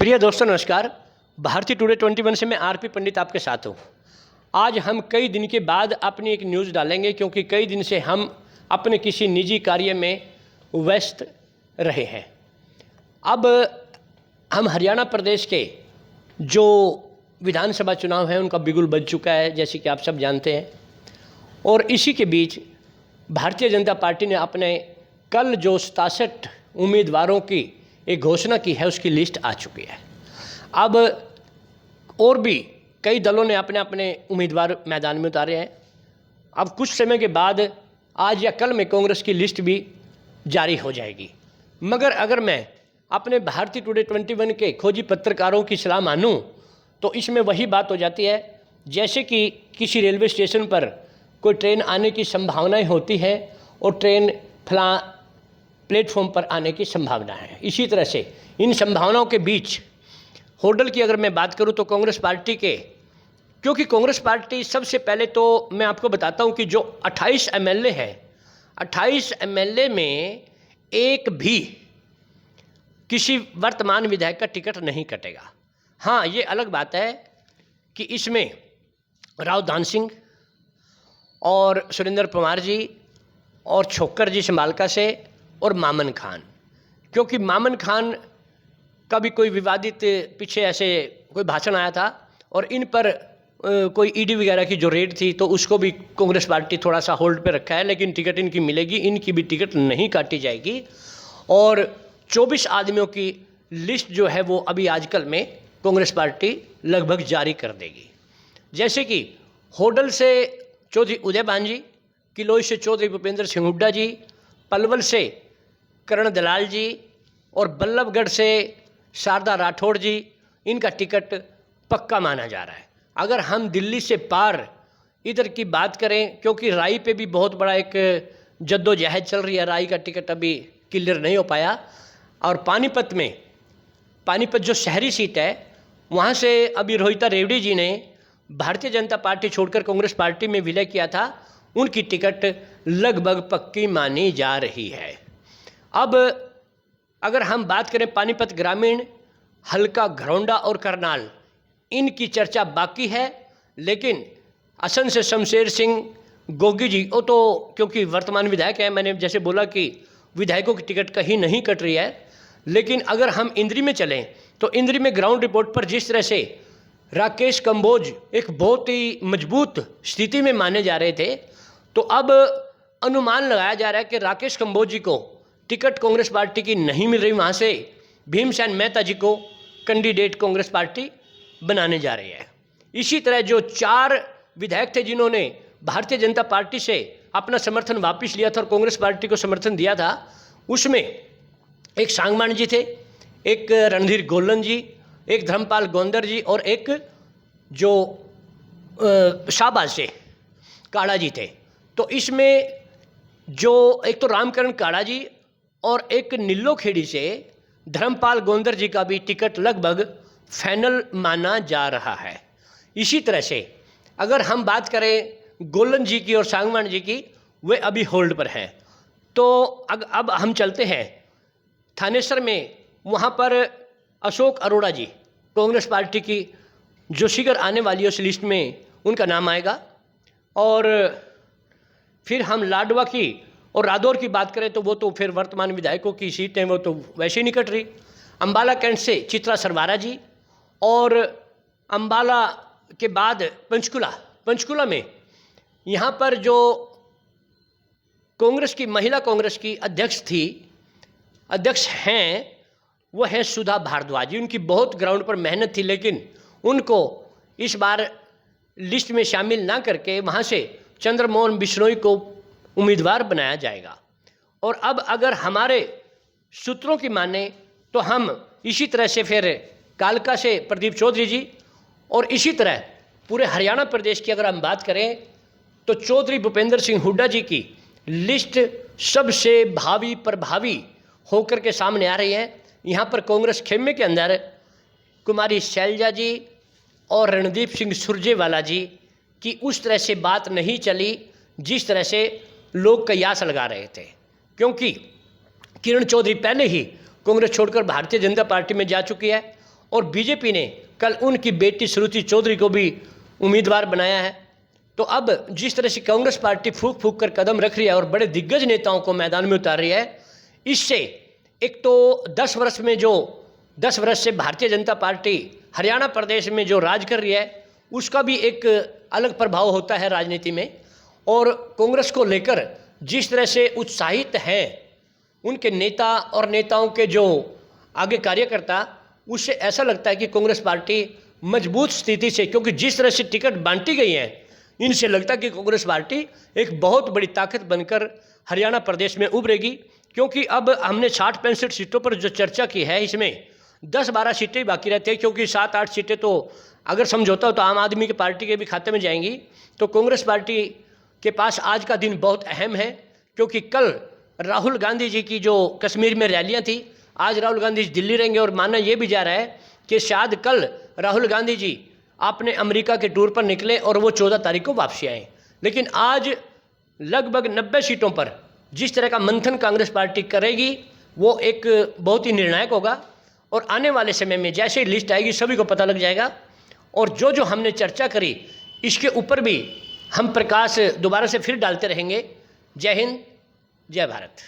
प्रिय दोस्तों नमस्कार। भारतीय टुडे 21 से मैं आरपी पंडित आपके साथ हूँ। आज हम कई दिन के बाद अपनी एक न्यूज़ डालेंगे क्योंकि कई दिन से हम अपने किसी निजी कार्य में व्यस्त रहे हैं। अब हम हरियाणा प्रदेश के जो विधानसभा चुनाव हैं उनका बिगुल बज चुका है, जैसे कि आप सब जानते हैं। और इसी के बीच भारतीय जनता पार्टी ने अपने कल जो 67 उम्मीदवारों की एक घोषणा की है उसकी लिस्ट आ चुकी है। अब और भी कई दलों ने अपने अपने उम्मीदवार मैदान में उतारे हैं। अब कुछ समय के बाद आज या कल में कांग्रेस की लिस्ट भी जारी हो जाएगी। मगर अगर मैं अपने भारतीय टुडे 21 के खोजी पत्रकारों की सलाह मानूं तो इसमें वही बात हो जाती है जैसे कि किसी रेलवे स्टेशन पर कोई ट्रेन आने की संभावनाएं होती है और ट्रेन फलां प्लेटफॉर्म पर आने की संभावना है। इसी तरह से इन संभावनाओं के बीच होडल की अगर मैं बात करूं तो कांग्रेस पार्टी के, क्योंकि कांग्रेस पार्टी सबसे पहले तो मैं आपको बताता हूं कि जो 28 एमएलए है, 28 एमएलए में एक भी किसी वर्तमान विधायक का टिकट नहीं कटेगा। हाँ, ये अलग बात है कि इसमें राव दान सिंह और सुरेंद्र पवार जी और छोक्कर जी संभालका से और मामन खान, क्योंकि मामन खान का भी कोई विवादित पीछे ऐसे कोई भाषण आया था और इन पर कोई ईडी वगैरह की जो रेड थी तो उसको भी कांग्रेस पार्टी थोड़ा सा होल्ड पे रखा है, लेकिन टिकट इनकी मिलेगी, इनकी भी टिकट नहीं काटी जाएगी। और 24 आदमियों की लिस्ट जो है वो अभी आजकल में कांग्रेस पार्टी लगभग जारी कर देगी। जैसे कि होडल से चौधरी उदय भान जी, किलोई से चौधरी भूपेंद्र सिंह हुड्डा जी, पलवल से करण दलाल जी और बल्लभगढ़ से शारदा राठौड़ जी, इनका टिकट पक्का माना जा रहा है। अगर हम दिल्ली से पार इधर की बात करें, क्योंकि राई पे भी बहुत बड़ा एक जद्दोजहद चल रही है, राई का टिकट अभी क्लियर नहीं हो पाया। और पानीपत में, पानीपत जो शहरी सीट है वहाँ से अभी रोहिता रेवड़ी जी ने भारतीय जनता पार्टी छोड़कर कांग्रेस पार्टी में विलय किया था, उनकी टिकट लगभग पक्की मानी जा रही है। अब अगर हम बात करें पानीपत ग्रामीण, हल्का घरौंडा और करनाल, इनकी चर्चा बाकी है, लेकिन असम से शमशेर सिंह गोगी जी, वो तो क्योंकि वर्तमान विधायक है, मैंने जैसे बोला कि विधायकों की टिकट कहीं नहीं कट रही है। लेकिन अगर हम इंद्री में चलें तो इंद्री में ग्राउंड रिपोर्ट पर जिस तरह से राकेश कंबोज एक बहुत ही मजबूत स्थिति में माने जा रहे थे, तो अब अनुमान लगाया जा रहा है कि राकेश कंबोज जी को टिकट कांग्रेस पार्टी की नहीं मिल रही, वहाँ से भीमसेन मेहता जी को कैंडिडेट कांग्रेस पार्टी बनाने जा रही है। इसी तरह जो 4 विधायक थे जिन्होंने भारतीय जनता पार्टी से अपना समर्थन वापस लिया था और कांग्रेस पार्टी को समर्थन दिया था, उसमें एक सांगवान जी थे, एक रणधीर गोलन जी, एक धर्मपाल गोंदर जी और एक जो शाहबाज से काड़ा जी थे। तो इसमें जो एक तो रामकरण काड़ा जी और एक नीलो खेड़ी से धर्मपाल गोंदर जी का भी टिकट लगभग फाइनल माना जा रहा है। इसी तरह से अगर हम बात करें गोलन जी की और सांगवान जी की, वे अभी होल्ड पर हैं। तो अब हम चलते हैं थानेसर में, वहाँ पर अशोक अरोड़ा जी, कांग्रेस पार्टी की जो शिगर आने वाली है उस लिस्ट में उनका नाम आएगा। और फिर हम लाडवा की और रादौर की बात करें तो वो तो फिर वर्तमान विधायकों की सीट हैं, वो तो वैसे ही निकट रही। अंबाला कैंट से चित्रा सरवारा जी, और अंबाला के बाद पंचकुला में यहाँ पर जो कांग्रेस की, महिला कांग्रेस की अध्यक्ष हैं वो है सुधा भारद्वाज जी। उनकी बहुत ग्राउंड पर मेहनत थी, लेकिन उनको इस बार लिस्ट में शामिल ना करके वहाँ से चंद्रमोहन बिश्नोई को उम्मीदवार बनाया जाएगा। और अब अगर हमारे सूत्रों की माने तो हम इसी तरह से फिर कालका से प्रदीप चौधरी जी, और इसी तरह पूरे हरियाणा प्रदेश की अगर हम बात करें तो चौधरी भूपेंद्र सिंह हुड्डा जी की लिस्ट सबसे भावी प्रभावी होकर के सामने आ रही है। यहाँ पर कांग्रेस खेमे के अंदर कुमारी शैलजा जी और रणदीप सिंह सुरजेवाला जी की उस तरह से बात नहीं चली जिस तरह से लोग कयास लगा रहे थे, क्योंकि किरण चौधरी पहले ही कांग्रेस छोड़कर भारतीय जनता पार्टी में जा चुकी है और बीजेपी ने कल उनकी बेटी श्रुति चौधरी को भी उम्मीदवार बनाया है। तो अब जिस तरह से कांग्रेस पार्टी फूंक फूंक कर कदम रख रही है और बड़े दिग्गज नेताओं को मैदान में उतार रही है, इससे एक तो 10 वर्ष से भारतीय जनता पार्टी हरियाणा प्रदेश में जो राज कर रही है उसका भी एक अलग प्रभाव होता है राजनीति में। और कांग्रेस को लेकर जिस तरह से उत्साहित हैं उनके नेता और नेताओं के जो आगे कार्यकर्ता, उससे ऐसा लगता है कि कांग्रेस पार्टी मजबूत स्थिति से, क्योंकि जिस तरह से टिकट बांटी गई हैं, इनसे लगता है कि कांग्रेस पार्टी एक बहुत बड़ी ताकत बनकर हरियाणा प्रदेश में उभरेगी। क्योंकि अब हमने 60-65 सीटों पर जो चर्चा की है, इसमें 10-12 सीटें ही बाकी रहती है, क्योंकि 7-8 सीटें तो अगर समझौता हो तो आम आदमी की पार्टी के भी खाते में जाएंगी। तो कांग्रेस पार्टी के पास आज का दिन बहुत अहम है, क्योंकि कल राहुल गांधी जी की जो कश्मीर में रैलियां थी, आज राहुल गांधी जी दिल्ली रहेंगे और माना यह भी जा रहा है कि शायद कल राहुल गांधी जी अपने अमेरिका के टूर पर निकले और वो 14 तारीख को वापसी आए। लेकिन आज लगभग 90 सीटों पर जिस तरह का मंथन कांग्रेस पार्टी करेगी वो एक बहुत ही निर्णायक होगा। और आने वाले समय में जैसे ही लिस्ट आएगी सभी को पता लग जाएगा। और जो जो हमने चर्चा करी इसके ऊपर भी हम प्रकाश दोबारा से फिर डालते रहेंगे। जय हिंद, जय भारत।